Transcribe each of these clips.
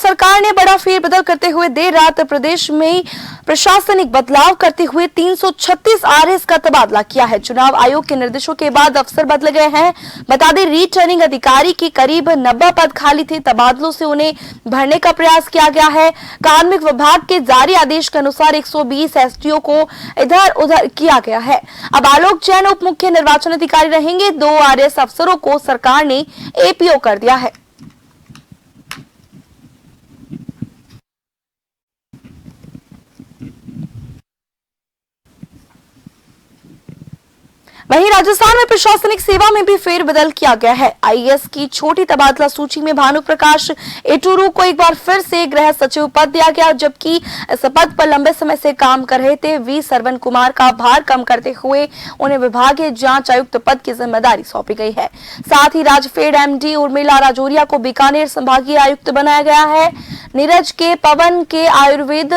सरकार ने बड़ा फेरबदल करते हुए देर रात प्रदेश में प्रशासनिक बदलाव करते हुए 336 आरएस का तबादला किया है। चुनाव आयोग के निर्देशों के बाद अफसर बदल गए हैं। बता दें, रिटर्निंग अधिकारी की करीब 90 पद खाली थे। तबादलों से उन्हें भरने का प्रयास किया गया है। कार्मिक विभाग के जारी आदेश के अनुसार 120 एसडीओ को इधर उधर किया गया है। अब आलोक जैन उप मुख्य निर्वाचन अधिकारी रहेंगे। 2 आरएस अफसरों को सरकार ने एपीओ कर दिया है। वहीं राजस्थान में प्रशासनिक सेवा में भी फेरबदल किया गया है। आईएएस की छोटी तबादला सूची में भानु प्रकाश एटुरू को एक बार फिर से गृह सचिव पद दिया गया, जबकि इस पद पर लंबे समय से काम कर रहे थे वी सरवन कुमार का भार कम करते हुए उन्हें विभागीय जांच आयुक्त पद की जिम्मेदारी सौंपी गई है। साथ ही राजफेड एमडी उर्मिला राजौरिया को बीकानेर संभागीय आयुक्त बनाया गया है। नीरज के पवन के आयुर्वेद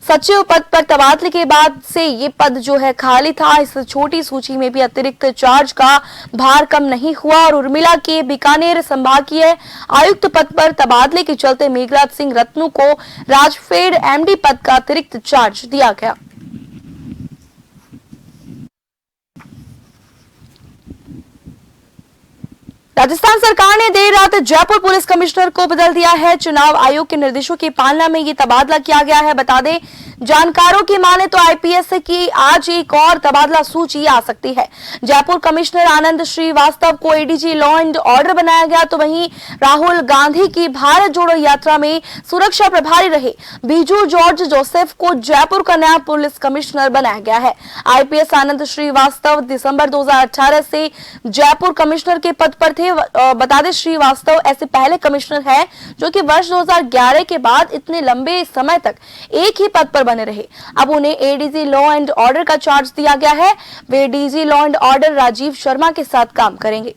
सचिव पद पर तबादले के बाद से ये पद जो है खाली था। इस छोटी सूची में भी अतिरिक्त चार्ज का भार कम नहीं हुआ और उर्मिला के बीकानेर संभागीय आयुक्त पद पर तबादले के चलते मेघराज सिंह रत्नू को राजफेड एमडी पद का अतिरिक्त चार्ज दिया गया। राजस्थान सरकार ने देर रात जयपुर पुलिस कमिश्नर को बदल दिया है। चुनाव आयोग के निर्देशों की पालना में ये तबादला किया गया है। बता दें, जानकारों की माने तो आईपीएस की आज एक और तबादला सूची आ सकती है। जयपुर कमिश्नर आनंद श्रीवास्तव को एडीजी लॉ एंड ऑर्डर बनाया गया, तो वहीं राहुल गांधी की भारत जोड़ो यात्रा में सुरक्षा प्रभारी रहे बीजू जॉर्ज जोसेफ को जयपुर का नया पुलिस कमिश्नर बनाया गया है। आईपीएस आनंद श्रीवास्तव दिसंबर 2018 से जयपुर कमिश्नर के पद पर थे। बता दें, श्रीवास्तव ऐसे पहले कमिश्नर हैं जो कि वर्ष 2011 के बाद इतने लंबे समय तक एक ही पद पर बने रहे। अब उन्हें एडीजी लॉ एंड ऑर्डर का चार्ज दिया गया है। वे DG law and order Rajiv Sharma के साथ काम करेंगे।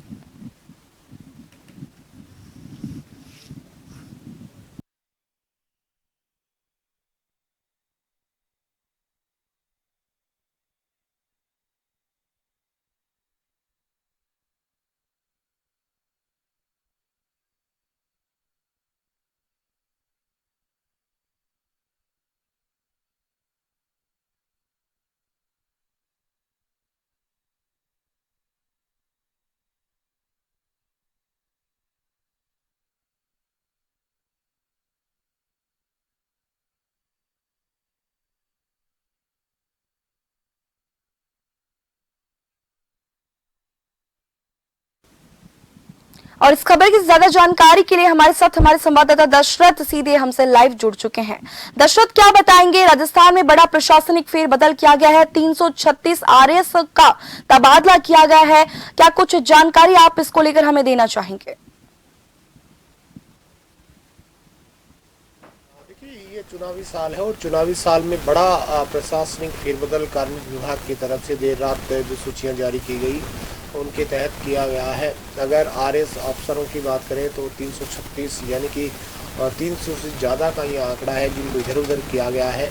और इस खबर की ज्यादा जानकारी के लिए हमारे साथ हमारे संवाददाता दशरथ सीधे हमसे लाइव जुड़ चुके हैं। दशरथ, क्या बताएंगे? राजस्थान में बड़ा प्रशासनिक फेरबदल किया गया है। 336 आरएस का तबादला किया गया है। क्या कुछ जानकारी आप इसको लेकर हमें देना चाहेंगे? देखिए, ये चुनावी साल है और चुनावी साल में बड़ा प्रशासनिक फेरबदल कार्मिक विभाग की तरफ से देर रात जो सूचियां जारी की गई उनके तहत किया गया है। अगर आरएस अफसरों की बात करें तो 336 यानी कि 300 से ज़्यादा का ये आंकड़ा है जिनको इधर उधर किया गया है।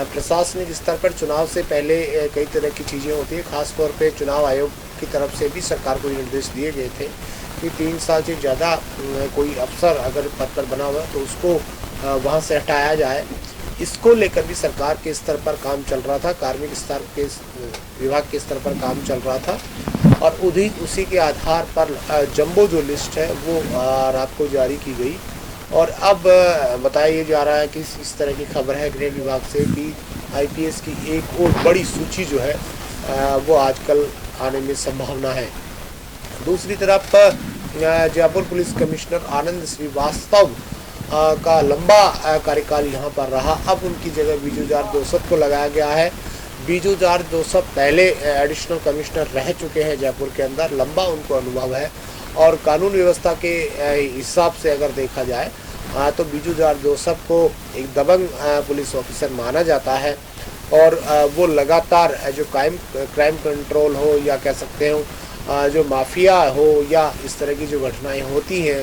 प्रशासनिक स्तर पर चुनाव से पहले कई तरह की चीज़ें होती हैं। खासतौर पे चुनाव आयोग की तरफ से भी सरकार को निर्देश दिए गए थे कि 3 साल से ज़्यादा कोई अफसर अगर पद पर बना हुआ तो उसको वहाँ से हटाया जाए। इसको लेकर भी सरकार के स्तर पर काम चल रहा था, कार्मिक स्तर के विभाग के स्तर पर काम चल रहा था और उसी के आधार पर जंबो जो लिस्ट है वो रात को जारी की गई। और अब बताया जा रहा है कि इस तरह की खबर है गृह विभाग से कि आईपीएस की एक और बड़ी सूची जो है वो आजकल आने में संभावना है। दूसरी तरफ जयपुर पुलिस कमिश्नर आनंद श्रीवास्तव का लंबा कार्यकाल यहाँ पर रहा। अब उनकी जगह बीजू जॉर्ज जोसेफ को लगाया गया है। बीजू जॉर्ज जोसेफ पहले एडिशनल कमिश्नर रह चुके हैं जयपुर के अंदर, लंबा उनको अनुभव है और कानून व्यवस्था के हिसाब से अगर देखा जाए तो बीजू जॉर्ज जोसेफ को एक दबंग पुलिस ऑफिसर माना जाता है और वो लगातार जो क्राइम कंट्रोल हो या कह सकते हो जो माफिया हो या इस तरह की जो घटनाएं होती हैं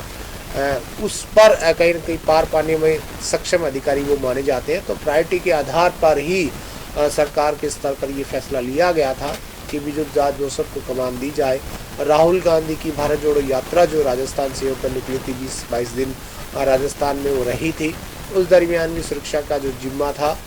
उस पर कहीं न कहीं पार पाने में सक्षम अधिकारी वो माने जाते हैं। तो प्रायोरिटी के आधार पर ही सरकार के स्तर पर ये फैसला लिया गया था कि बीजू जॉर्ज जोसेफ को कमान दी जाए। राहुल गांधी की भारत जोड़ो यात्रा जो राजस्थान से होकर निकली थी 20-22 दिन राजस्थान में वो रही थी। उस दरमियान भी सुरक्षा का जो जिम्मा था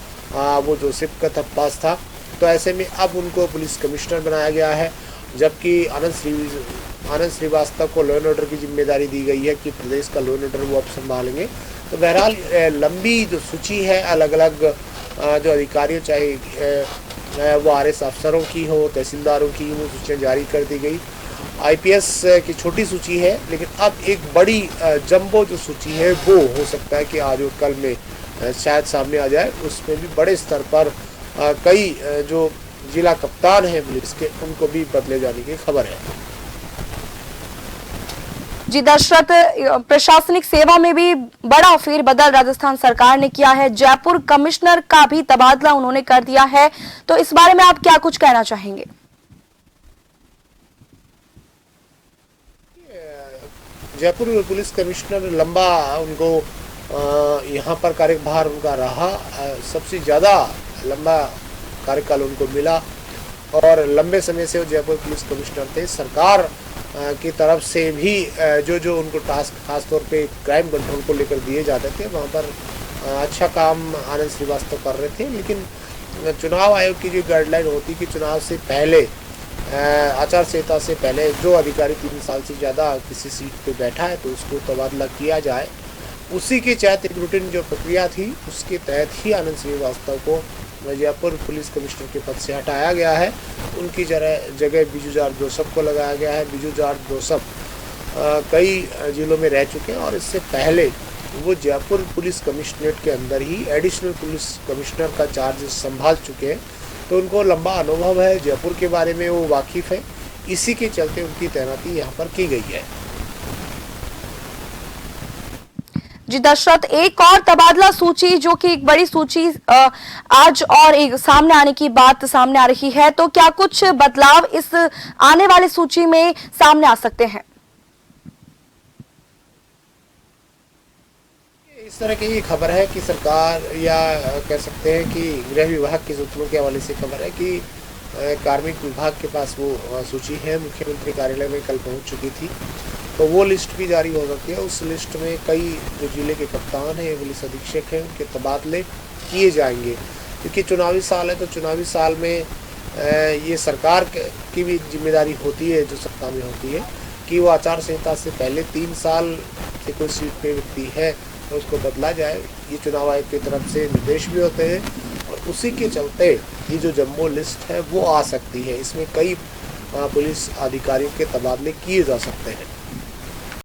वो जोसेफ का पास था। तो ऐसे में अब उनको पुलिस कमिश्नर बनाया गया है, जबकि आनंद श्रीवास्तव को लॉ एंड ऑर्डर की जिम्मेदारी दी गई है कि प्रदेश का लॉ एंड ऑर्डर वो अब संभालेंगे। तो बहरहाल लंबी जो सूची है अलग अलग जो अधिकारियों, चाहे वो आरएस अफसरों की हो, तहसीलदारों की, वो सूचियाँ जारी कर दी गई। आईपीएस की छोटी सूची है, लेकिन अब एक बड़ी जंबो जो सूची है वो हो सकता है कि आज और कल में शायद सामने आ जाए। उसमें भी बड़े स्तर पर कई जो जिला कप्तान हैं पुलिस के, उनको भी बदले जाने की खबर है। जी दशरथ, प्रशासनिक सेवा में भी बड़ा फेरबदल राजस्थान सरकार ने किया है। जयपुर कमिश्नर का भी तबादला उन्होंने कर दिया है, तो इस बारे में आप क्या कुछ कहना चाहेंगे? जयपुर पुलिस कमिश्नर लंबा उनको यहाँ पर कार्यभार उनका रहा, सबसे ज़्यादा लंबा कार्यकाल उनको मिला और लंबे समय से वो जयपुर पुलिस कमिश्नर थे। सरकार की तरफ से भी जो उनको टास्क खासतौर पे क्राइम कंट्रोल को लेकर दिए जाते थे, वहाँ पर अच्छा काम आनंद श्रीवास्तव कर रहे थे। लेकिन चुनाव आयोग की जो गाइडलाइन होती कि चुनाव से पहले, आचार संहिता से पहले जो अधिकारी 3 साल से ज़्यादा किसी सीट पे बैठा है तो उसको तबादला किया जाए, उसी के तहत एक रूटीन जो प्रक्रिया थी उसके तहत ही आनंद श्रीवास्तव को जयपुर पुलिस कमिश्नर के पद से हटाया गया है। उनकी जगह बिजू जॉर्ज जोसेफ को लगाया गया है। बिजू जॉर्ज जोसेफ कई जिलों में रह चुके हैं और इससे पहले वो जयपुर पुलिस कमिश्नरेट के अंदर ही एडिशनल पुलिस कमिश्नर का चार्ज संभाल चुके हैं। तो उनको लंबा अनुभव है, जयपुर के बारे में वो वाकिफ़ है, इसी के चलते उनकी तैनाती यहाँ पर की गई है। जी दशरथ, एक और तबादला सूची जो कि एक बड़ी सूची आज और एक सामने आने की बात सामने आ रही है, तो क्या कुछ बदलाव इस आने वाली सूची में सामने आ सकते हैं? इस तरह की ये खबर है कि सरकार, या कह सकते हैं कि गृह विभाग के सूत्रों के हवाले से खबर है कि कार्मिक विभाग के पास वो सूची है, मुख्यमंत्री कार्यालय में कल पहुंच चुकी थी। तो वो लिस्ट भी जारी हो सकती है। उस लिस्ट में कई जो जिले के कप्तान हैं, पुलिस अधीक्षक हैं, उनके तबादले किए जाएंगे, क्योंकि चुनावी साल है। तो चुनावी साल में ये सरकार की भी जिम्मेदारी होती है, जो सत्ता में होती है, कि वो आचार संहिता से पहले 3 साल से कोई सीट पे व्यक्ति है तो उसको बदला जाए। ये चुनाव आयोग की तरफ से निर्देश भी होते हैं और उसी के चलते ये जो जम्बो लिस्ट है वो आ सकती है। इसमें कई पुलिस अधिकारियों के तबादले किए जा सकते हैं।